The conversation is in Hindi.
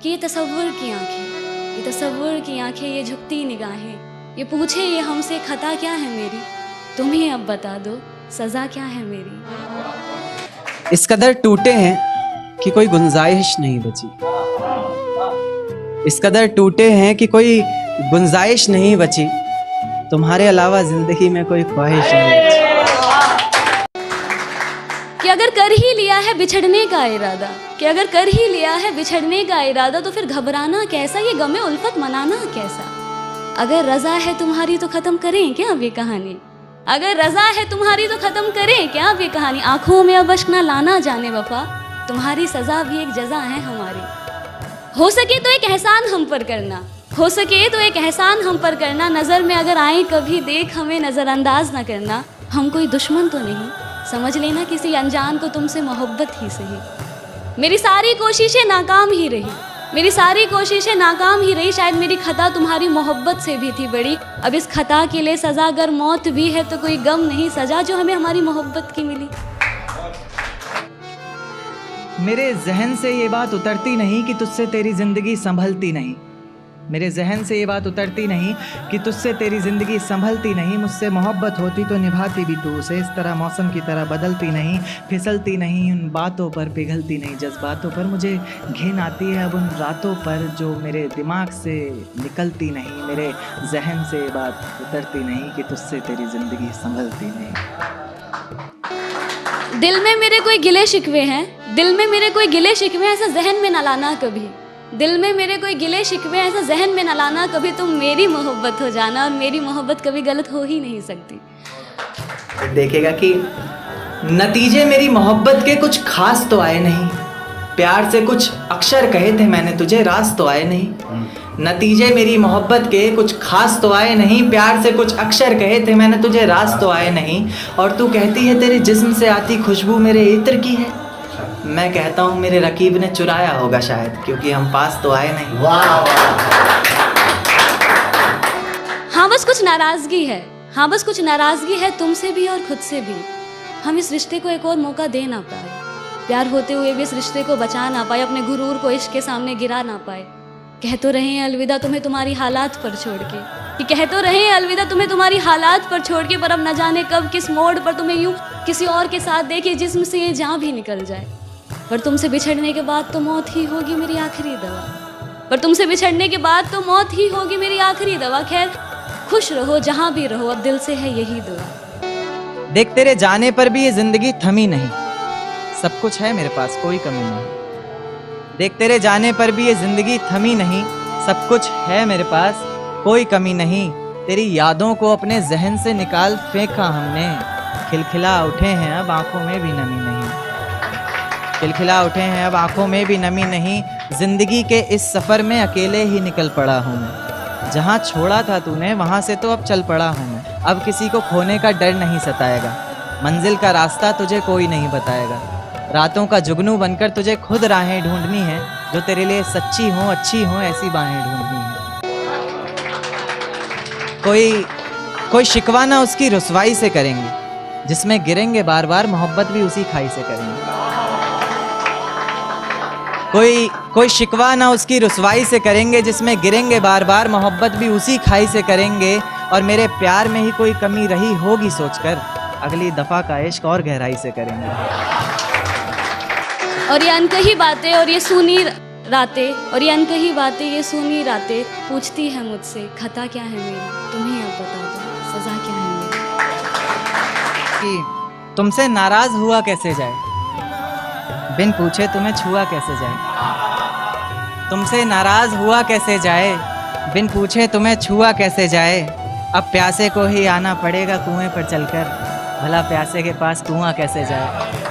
कि ये तसव्वुर की आंखें, ये तसव्वुर की आंखें, ये झुकती निगाहें, ये पूछे ये हमसे खता क्या है मेरी, तुम ही अब बता दो सज़ा क्या है मेरी। इस कदर टूटे हैं कि कोई गुंजाइश नहीं बची, इस कदर टूटे हैं कि कोई गुंजाइश नहीं बची, तुम्हारे अलावा जिंदगी में कोई ख्वाहिश नहीं बची। कि अगर कर ही लिया है बिछड़ने का इरादा, कि अगर कर ही लिया है बिछड़ने का इरादा, तो फिर घबराना कैसा, ये गमे उल्फत मनाना कैसा। अगर रजा है तुम्हारी तो खत्म करें क्या अब ये कहानी, अगर रजा है तुम्हारी तो खत्म करें क्या अब ये कहानी। आंखों में अब अश्क ना लाना जाने वफा, तुम्हारी सजा भी एक जजा है हमारी। हो सके तो एक एहसान हम पर करना, हो सके तो एक एहसान हम पर करना, नज़र में अगर आए कभी देख हमें नज़रअंदाज ना करना। हम कोई दुश्मन तो नहीं, समझ लेना किसी अनजान को तुमसे मोहब्बत ही सही। मेरी सारी कोशिशें नाकाम ही रही, मेरी सारी कोशिशें नाकाम ही रही, शायद मेरी खता तुम्हारी मोहब्बत से भी थी बड़ी। अब इस खता के लिए सज़ा अगर मौत भी है तो कोई गम नहीं, सज़ा जो हमें हमारी मोहब्बत की मिली। मेरे जहन से ये बात उतरती नहीं कि तुझसे तेरी ज़िंदगी संभलती नहीं, मेरे जहन से ये बात उतरती नहीं कि तुझसे तेरी ज़िंदगी संभलती नहीं। मुझसे मोहब्बत होती तो निभाती भी तू उसे, इस तरह मौसम की तरह बदलती नहीं, फिसलती नहीं, उन बातों पर पिघलती नहीं, जज्बातों पर मुझे घिन आती है अब उन रातों पर जो मेरे दिमाग से निकलती नहीं। मेरे जहन से ये बात उतरती नहीं कि तुझसे तेरी ज़िंदगी संभलती नहीं। दिल में मेरे कोई गिले शिकवे हैं, दिल में मेरे कोई गिले शिकवे, ऐसा जहन में न लाना कभी, दिल में मेरे कोई गिले शिकवे ऐसा जहन में न लाना कभी। तुम मेरी मोहब्बत हो जाना और मेरी मोहब्बत कभी गलत हो ही नहीं सकती। देखेगा कि नतीजे मेरी मोहब्बत के कुछ खास तो आए नहीं, प्यार से कुछ अक्षर कहे थे मैंने तुझे, राज तो आए नहीं। नतीजे मेरी मोहब्बत के कुछ खास तो आए नहीं, प्यार से कुछ अक्षर कहे थे मैंने तुझे, राज तो आए नहीं। और तू कहती है तेरे जिस्म से आती खुशबू मेरे इत्र की है, मैं कहता हूँ मेरे रकीब ने चुराया होगा शायद, क्योंकि हम पास तो आए नहीं। हाँ बस कुछ नाराज़गी है, हाँ बस कुछ नाराज़गी है तुमसे भी और खुद से भी। हम इस रिश्ते को एक और मौका दे ना पाए, प्यार होते हुए भी इस रिश्ते को बचा ना पाए, अपने गुरूर को इश्क के सामने गिरा ना पाए। कह तो रहे हैं अलविदा तुम्हें तुम्हारी हालात पर छोड़ के, कि कह तो रहे हैं अलविदा तुम्हें तुम्हारी हालात पर छोड़ के, पर अब न जाने कब किस मोड़ पर तुम्हें यूं किसी और के साथ देखे जिस्म से ये जान भी निकल जाए। पर तुमसे बिछड़ने के बाद तो मौत ही होगी मेरी आखिरी दवा, पर तुमसे बिछड़ने के बाद तो मौत ही होगी मेरी आखिरी दवा। खैर खुश रहो जहाँ भी रहो, अब दिल से है यही दुआ। देख तेरे जाने पर भी ये जिंदगी थमी नहीं, सब कुछ है मेरे पास कोई कमी नहीं। देख तेरे जाने पर भी ये जिंदगी थमी नहीं, सब कुछ है मेरे पास कोई कमी नहीं। तेरी यादों को अपने जहन से निकाल फेंका हमने, खिलखिला उठे हैं अब आंखों में भी नमी नहीं, खिलखिला उठे हैं अब आंखों में भी नमी नहीं। जिंदगी के इस सफ़र में अकेले ही निकल पड़ा हूँ मैं, जहाँ छोड़ा था तूने वहाँ से तो अब चल पड़ा हूँ मैं। अब किसी को खोने का डर नहीं सताएगा, मंजिल का रास्ता तुझे कोई नहीं बताएगा। रातों का जुगनू बनकर तुझे खुद राहें ढूंढनी है, जो तेरे लिए सच्ची हो अच्छी हो ऐसी बाहें ढूंढनी है। कोई शिकवा ना उसकी रुसवाई से करेंगे, जिसमें गिरेंगे बार बार मोहब्बत भी उसी खाई से करेंगे। कोई शिकवा ना उसकी रुसवाई से करेंगे, जिसमें गिरेंगे बार बार मोहब्बत भी उसी खाई से करेंगे। और मेरे प्यार में ही कोई कमी रही होगी सोचकर, अगली दफ़ा का इश्क और गहराई से करेंगे। और ये अनकही बातें और ये सुनी रातें, और ये अनकही बातें ये सुनी रातें, पूछती है मुझसे खता क्या है मेरी, तुम्हें अब बता दो सज़ा क्या है मेरी। कि तुमसे नाराज़ हुआ कैसे जाए, बिन पूछे तुम्हें छुआ कैसे जाए। तुमसे नाराज़ हुआ कैसे जाए, बिन पूछे तुम्हें छुआ कैसे जाए। अब प्यासे को ही आना पड़ेगा कुएं पर चलकर, भला प्यासे के पास कुआं कैसे जाए।